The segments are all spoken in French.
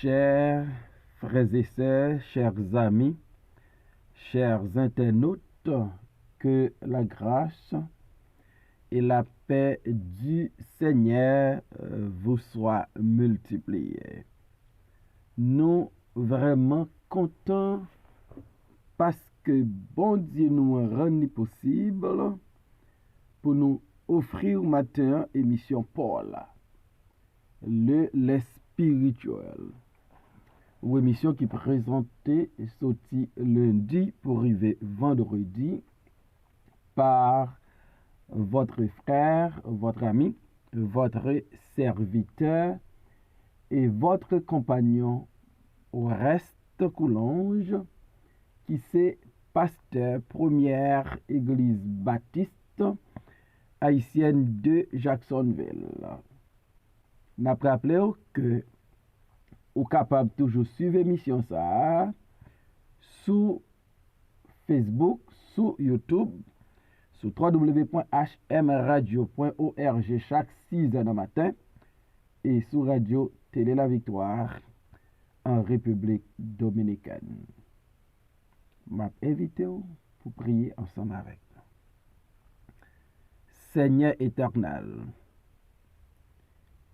chers frères et sœurs, chers amis, chers internautes, que la grâce et la paix du Seigneur vous soient multipliées. Nous vraiment contents parce que bon Dieu nous rend possible pour nous offrir matin émission Paul, les spirituels. Ou émission qui présentait sorti lundi pour arriver vendredi par votre frère, votre ami, votre serviteur et votre compagnon au reste Coulange, qui c'est pasteur première église baptiste haïtienne de Jacksonville. N'a rappelé que ou capable toujours suivre l'émission ça sur Facebook, sur YouTube, sur www.hmradio.org chaque 6h du matin et sur Radio Télé La Victoire en République Dominicaine. M'a invité pour prier ensemble avec nous. Seigneur éternel,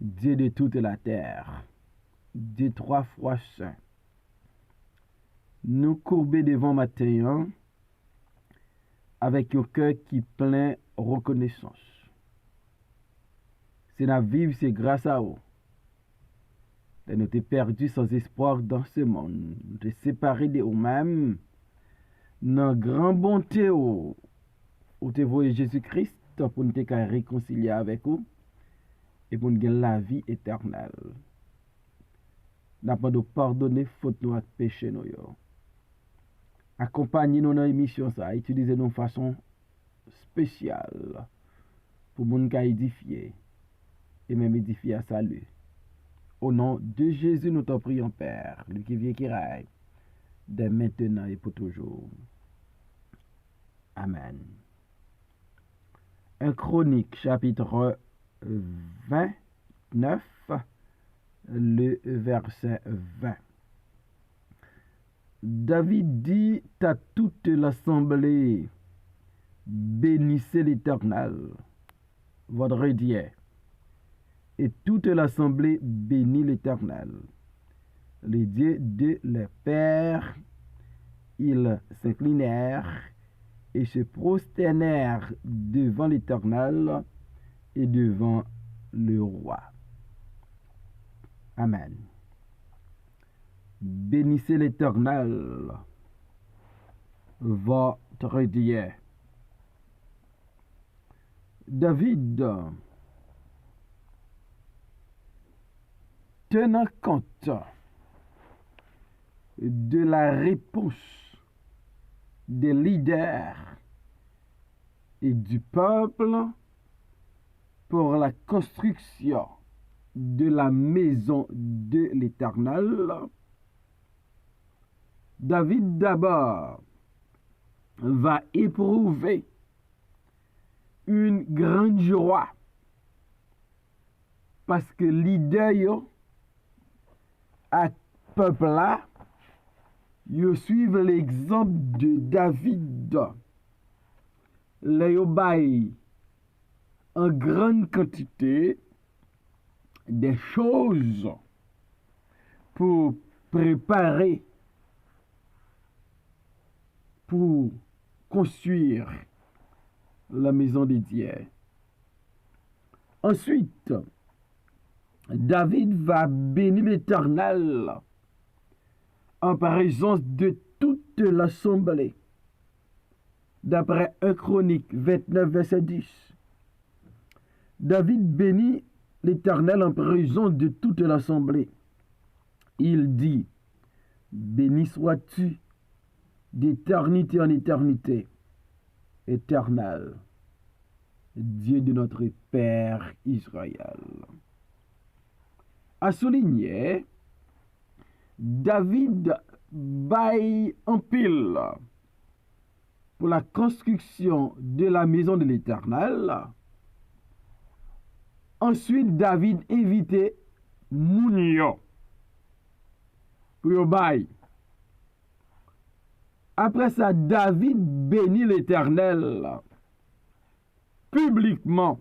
Dieu de toute la terre, Dieu trois fois saint, nous courber devant matin avec un cœur qui plein reconnaissance. C'est la vivre, c'est grâce à vous. Nous t'es perdu sans espoir dans ce monde. Nous t'es séparé de nous-mêmes. Dans grande bonté, où t'es voyé Jésus-Christ pour nous te réconcilier avec vous et pour nous gagner la vie éternelle. N'a pas de pardonner faute nous et péché nous. Accompagnez-nous dans l'émission ça, utilisez-nous de façon spéciale pour nous édifier et même édifier à salut. Au nom de Jésus, nous t'en prions, Père, lui qui vient qui règne, dès maintenant et pour toujours. Amen. 1 Chronique, chapitre 29, le verset 20. David dit à toute l'assemblée, bénissez l'Éternel, votre Dieu. Et toute l'assemblée bénit l'Éternel, le Dieu de leurs pères. Ils s'inclinèrent et se prosternèrent devant l'Éternel et devant le roi. Amen. Bénissez l'Éternel, votre Dieu. David, tenant compte de la réponse des leaders et du peuple pour la construction de la maison de l'Éternel, David d'abord va éprouver une grande joie parce que leader à peuple là, ils suivent l'exemple de David. Les bail en grande quantité des choses pour préparer, pour construire la maison de Dieu. Ensuite, David va bénir l'Éternel en présence de toute l'assemblée. D'après 1 Chronique 29, verset 10. David bénit l'Éternel en présence de toute l'assemblée. Il dit, béni sois-tu d'éternité en éternité, éternel, Dieu de notre Père Israël. À souligner, David baille en pile pour la construction de la maison de l'Éternel. Ensuite, David invitait Mounio pour yo bay. Après ça, David bénit l'Éternel publiquement.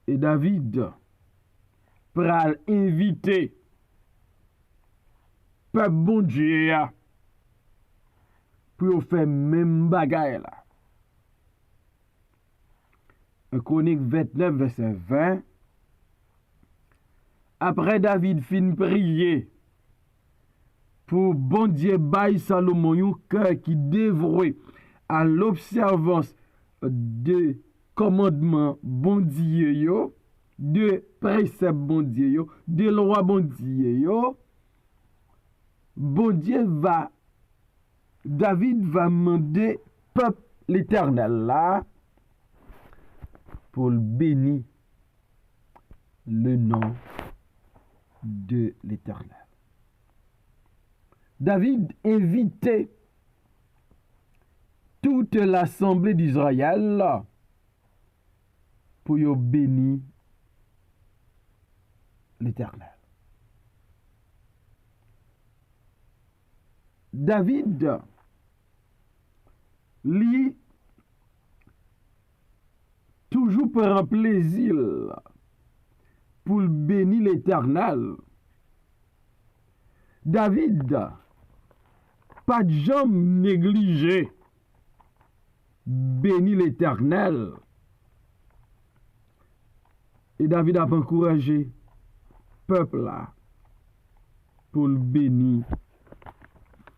Et David pral inviter peuple bon Dieu pour faire même bagaille là. En Chronique 29 verset 20. Après David fin prier pour bon Dieu bail Salomon un cœur qui dévoué à l'observance de commandements bon Dieu yo, de préceptes bon Dieu yo, de loi bon Dieu yo, bon Dieu David va demander peuple l'Éternel là pour bénir le nom de l'Éternel. David invitait toute l'assemblée d'Israël pour y bénir l'Éternel. David, lui, toujours prend plaisir pour bénir l'Éternel. David, pas de jamais négligé bénir l'Éternel. Et David a encouragé peuple là pour bénir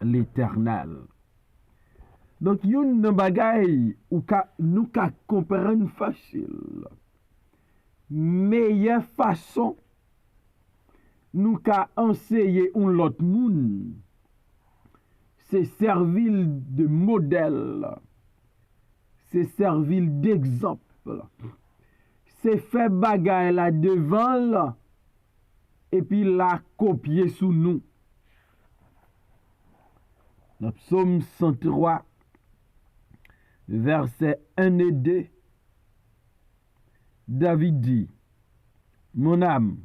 l'Éternel. Donc yon nan bagay ou nous ka comprendre facile. Meilleure façon nous ka enseigner un l'autre moun, c'est servir de modèle, c'est servir d'exemple, c'est faire bagay la devant et puis la copier sous nous. Dans Psaume 103, versets 1 et 2, David dit, mon âme,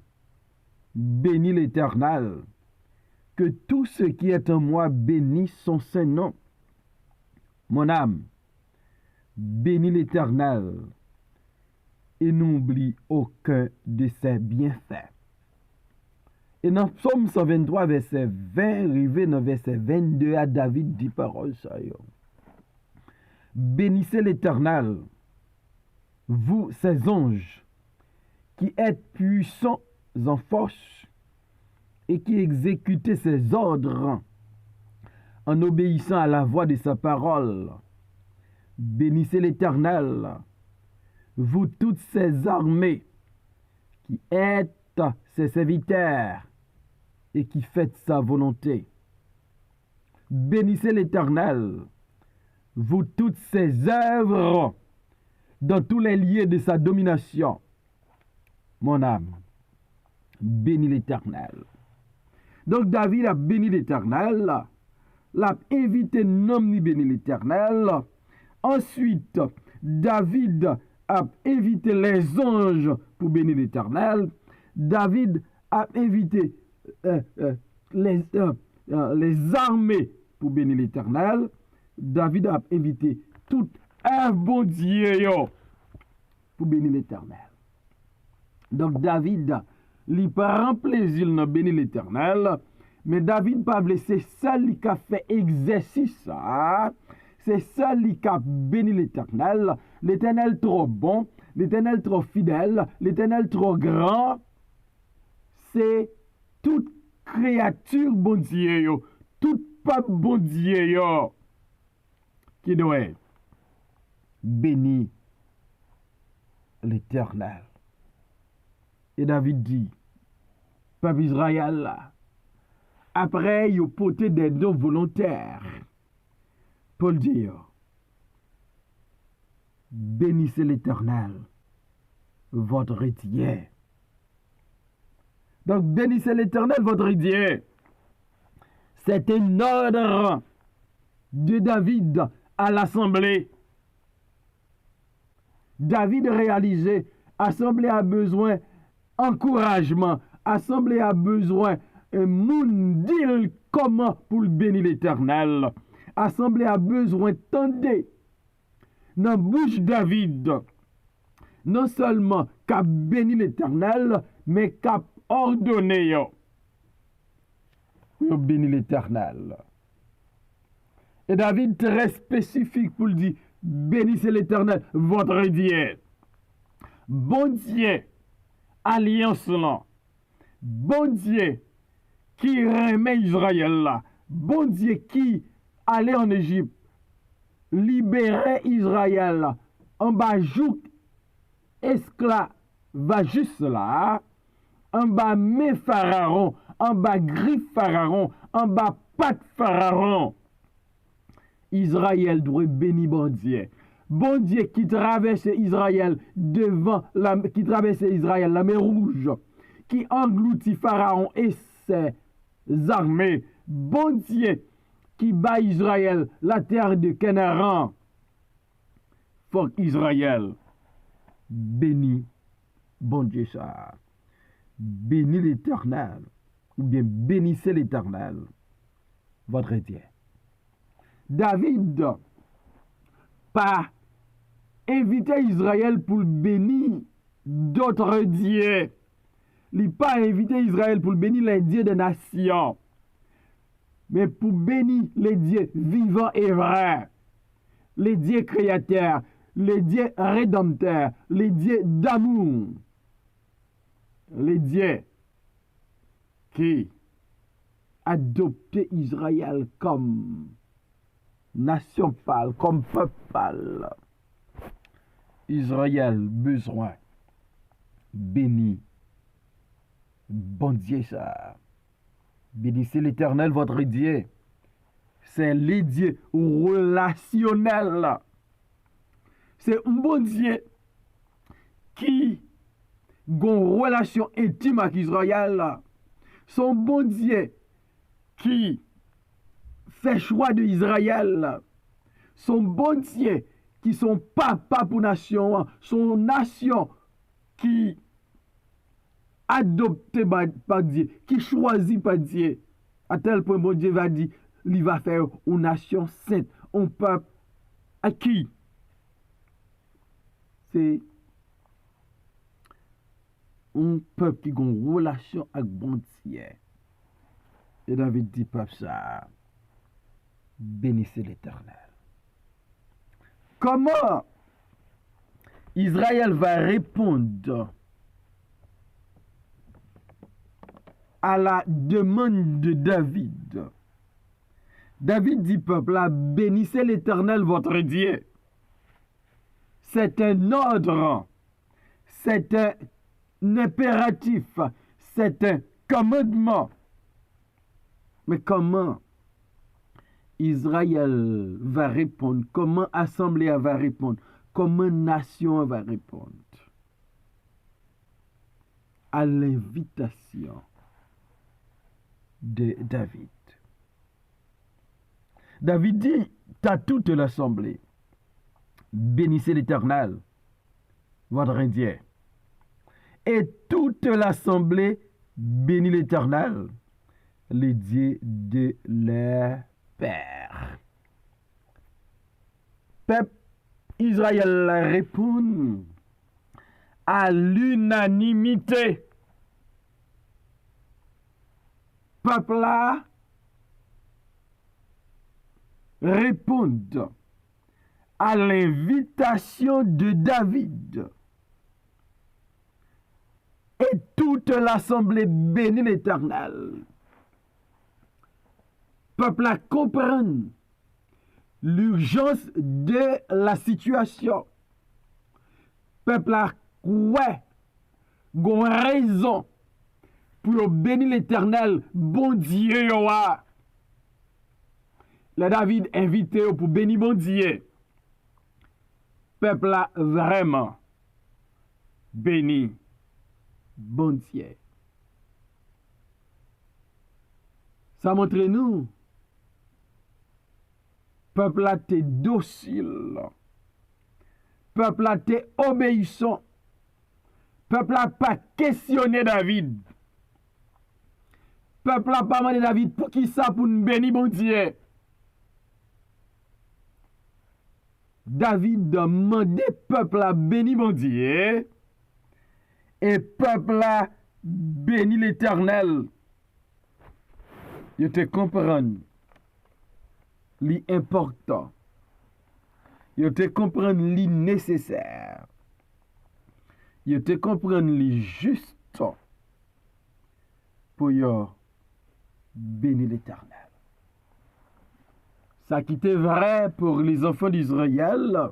bénis l'Éternel, que tout ce qui est en moi bénisse son saint nom. Mon âme, bénis l'Éternel, et n'oublie aucun de ses bienfaits. Et dans Psaume 123, verset 20, arrivé dans verset 22, à David dit parole ça. Bénissez l'Éternel, vous ses anges, qui êtes puissants en force et qui exécutez ses ordres en obéissant à la voix de sa parole. Bénissez l'Éternel, vous toutes ses armées, qui êtes ses serviteurs et qui faites sa volonté. Bénissez l'Éternel, vous toutes ses œuvres dans tous les lieux de sa domination. Mon âme, bénis l'Éternel. Donc David a béni l'Éternel, l'a invité nom ni béni l'Éternel. Ensuite, David a invité les anges pour bénir l'Éternel. David a invité les armées pour bénir l'Éternel. David a invité tout un bon Dieu pour bénir l'Éternel. Donc David, il prend plaisir de bénir l'Éternel, mais David pas blessé, seul qui a fait exercice ça. C'est seul qui a béni l'Éternel. L'Éternel trop bon, l'Éternel trop fidèle, l'Éternel trop grand. C'est toute créature bon Dieu, tout peuple bon Dieu qui doit bénir l'Éternel. Et David dit, peuple Israël là, après il a porté des dons volontaires pour dire, bénissez l'Éternel, votre Dieu. Donc bénissez l'Éternel, votre Dieu. C'est un ordre de David à l'assemblée. David réalisait, l'assemblée a besoin d'encouragement, Assemblée a besoin un monde dit comment pour bénir l'Éternel. Assemblée a besoin tendez dans bouche David. Non seulement qu'a béni l'Éternel, mais qu'a ordonné yo. Yo béni l'Éternel. Et David très spécifique pour le dire, bénissez l'Éternel, votre Dieu. Bon Dieu, alliance là. Bon Dieu qui remet Israël là. Bon Dieu qui allait en Égypte, libérer Israël là. En bas jouk esclavagiste là. En bas mes pharaons, en bas griffes pharaon, en bas pattes pharaon. Israël doit bénir bon Dieu. Bon Dieu qui traverse Israël qui traverse Israël la mer Rouge, qui engloutit Pharaon et ses armées. Bon Dieu qui bat Israël la terre de Canaan. Faut Israël bénit bon Dieu ça. Bénis l'Éternel ou bien bénissez l'Éternel votre Dieu. David pas invité Israël pour bénir d'autres dieux. Il n'a pas invité Israël pour bénir les dieux des nations, mais pour bénir les dieux vivants et vrais, les dieux créateurs, les dieux rédempteurs, les dieux d'amour, les dieux qui adoptaient Israël comme nation pâle, comme peuple pâle. Israël besoin béni. Bon Dieu ça. Bénissez l'Éternel votre Dieu. C'est le Dieu relationnel. C'est un bon Dieu qui a une relation intime avec Israël. Son bon Dieu qui fait choix de Israël. Son bon Dieu qui sont papa pour nation, son nation qui adopté par Dieu, qui choisit par Dieu. À tel point, bon Dieu va dire, il va faire une nation sainte, un peuple à qui? C'est un peuple qui a une relation avec bon Dieu. Et David dit, peuple ça, bénissez l'Éternel. Comment Israël va répondre à la demande de David? David dit, peuple, là, bénissez l'Éternel votre Dieu. C'est un ordre, c'est un impératif, c'est un commandement. Mais comment Israël va répondre? Comment Assemblée va répondre? Comment nation va répondre? À l'invitation de David. David dit à toute l'Assemblée, bénissez l'Éternel, votre Dieu. Et toute l'Assemblée bénit l'Éternel, le Dieu de leur Père. Peuple Israël répond à l'unanimité. Peuple là répond à l'invitation de David. Et toute l'assemblée bénit l'Éternel. Peuple à comprendre l'urgence de la situation. Peuple à ouais, gon raison pour bénir l'Éternel, bon Dieu yoa. Le David invité pour bénir bon Dieu. Peuple là vraiment béni bon Dieu. Ça montre nous peuple là t'es docile. Peuple là t'es obéissant. Peuple là pas questionné David. Peuple a pas demandé David pour qui ça pour nous bénir bon Dieu. David demandé peuple a béni bon Dieu et peuple a béni l'Éternel. Yo te comprendre li important. Yo te comprendre li nécessaire. Yo te comprendre li juste pour yo bénir l'Éternel. Ça qui était vrai pour les enfants d'Israël,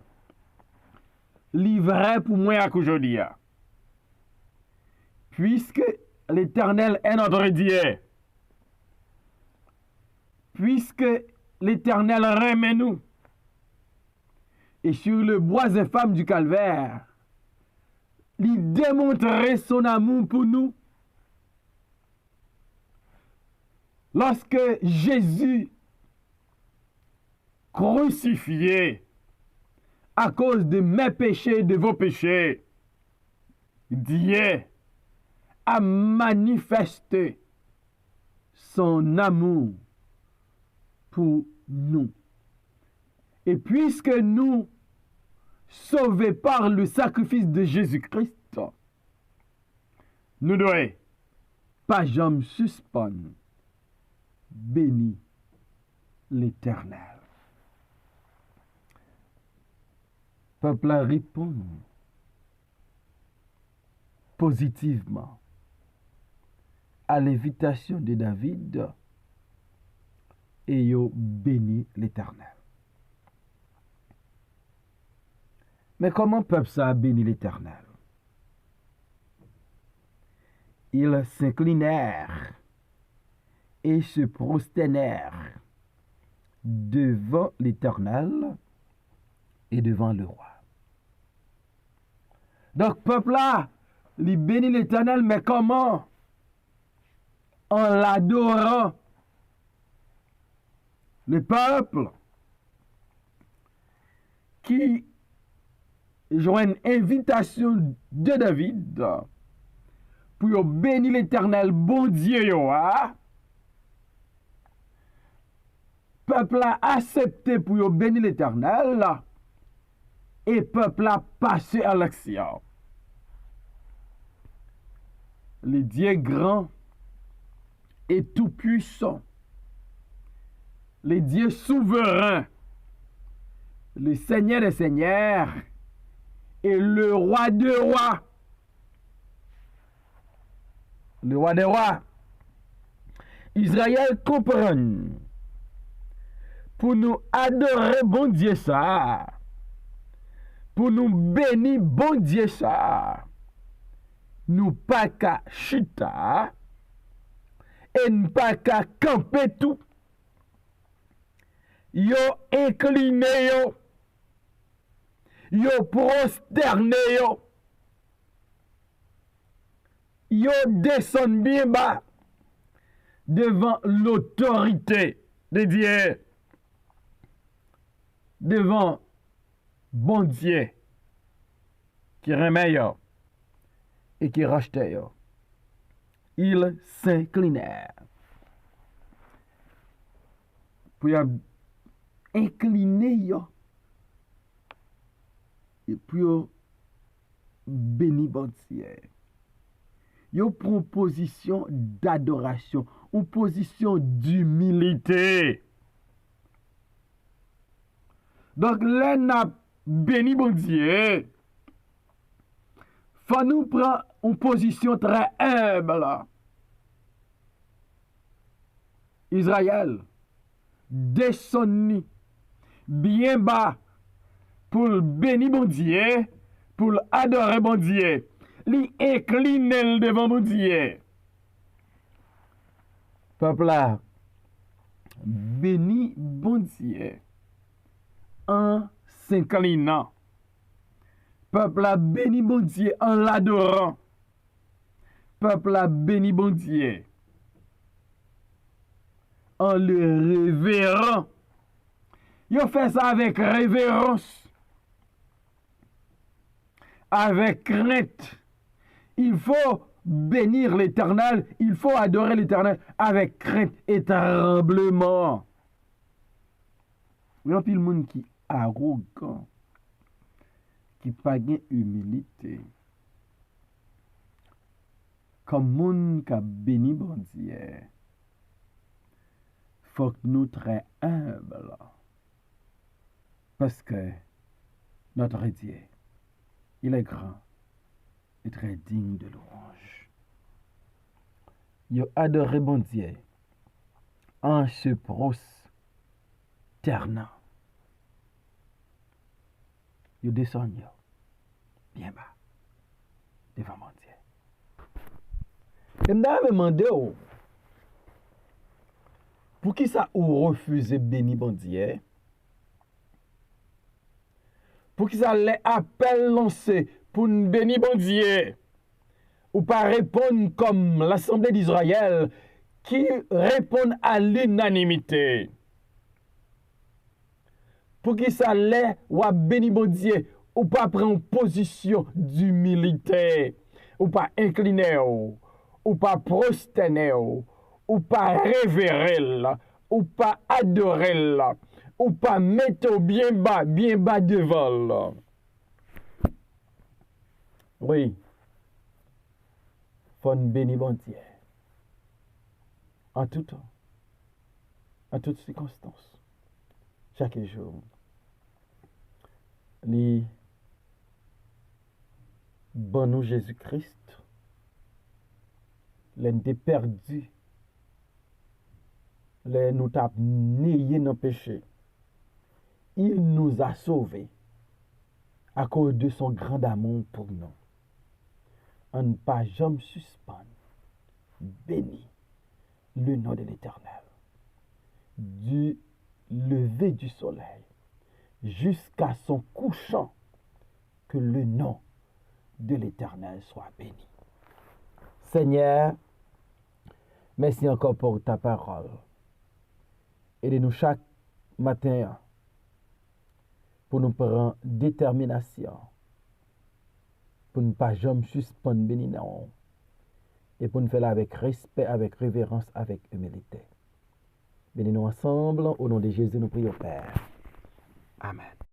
li vrai pour moi aujourd'hui. Puisque l'Éternel est notre Dieu, puisque l'Éternel remet nous, et sur le bois infâme du calvaire, il démontrait son amour pour nous. Lorsque Jésus crucifié à cause de mes péchés, de vos péchés, Dieu a manifesté son amour pour nous. Et puisque nous, sauvés par le sacrifice de Jésus-Christ, nous ne devons pas jamais suspendre, béni l'Éternel. Peuple a répondu positivement à l'invitation de David et yo béni l'Éternel. Mais comment peuple ça a béni l'Éternel? Ils s'inclinèrent et se prosternèrent devant l'Éternel et devant le roi. Donc, peuple là, il bénit l'Éternel, mais comment? En l'adorant. Le peuple qui joint une invitation de David pour bénir l'Éternel, bon Dieu, peuple a accepté pour bénir l'Éternel et peuple a passé à l'action. Le Dieu grand et tout-puissant, le Dieu souverain, le Seigneur des seigneurs et le roi des rois. Le roi des rois. Israël comprend pour nous adorer bon Dieu ça, pour nous bénir bon Dieu ça, nous pas qu'à chita et nous pas qu'à camper tout. Yo incliné yo prosterné yo descend bien bas devant l'autorité de Dieu, devant bon Dieu qui remet yo et qui rachetait yo. Ils s'inclinèrent pour incliner yo et puis béni bon Dieu. Yo prend position d'adoration, une position d'humilité. Donc là n'a béni bon Dieu. Faut nous prendre une position très humble. Israël descend bien bas pour bénir bon Dieu, pour adorer bon Dieu. Li incline devant bon Dieu. Peuple là, béni bon Dieu en s'inclinant. Peuple là, béni bon Dieu en l'adorant. Peuple là, béni bon Dieu en le révérant. Yo fait ça avec révérence, avec crainte. Il faut bénir l'Éternel, il faut adorer l'Éternel avec crainte et tremblement. Il y a un pile monde qui est arrogant, qui n'a pas d'humilité. Comme monde qui a béni bon Dieu, faut que nous très humbles. Parce que notre Dieu, il est grand et très digne de louange. Il a adoré bon Dieu en se prosternant. Il descend bien bas devant mon Dieu. Et je me demandé pour qui ça ou refusé bénir bon Dieu? Pour qui ça les appels lancés pour nous bénir bon Dieu? Ou pas répondre comme l'Assemblée d'Israël qui répond à l'unanimité. Pour qui ça les ou à bénir bon Dieu ou pas prendre position d'humilité, ou pas incliner, ou pas prosterner, ou pas révérer, ou pas adorer, ou pas mettre bien bas devant. Oui, faut bénir bon Dieu. En tout temps, en toutes circonstances, chaque jour. Les bon nous Jésus-Christ, l'un des perdus, l'un nous t'a nié nos péchés. Il nous a sauvés à cause de son grand amour pour nous. On ne pas jamais suspendre, béni le nom de l'Éternel, du lever du soleil jusqu'à son couchant, que le nom de l'Éternel soit béni. Seigneur, merci encore pour ta parole. Aidez-nous chaque matin pour nous prendre détermination, pour ne pas jamais suspendre bénir et pour nous faire avec respect, avec révérence, avec humilité. Bénis-nous ensemble, au nom de Jésus, nous prions Père. Amen.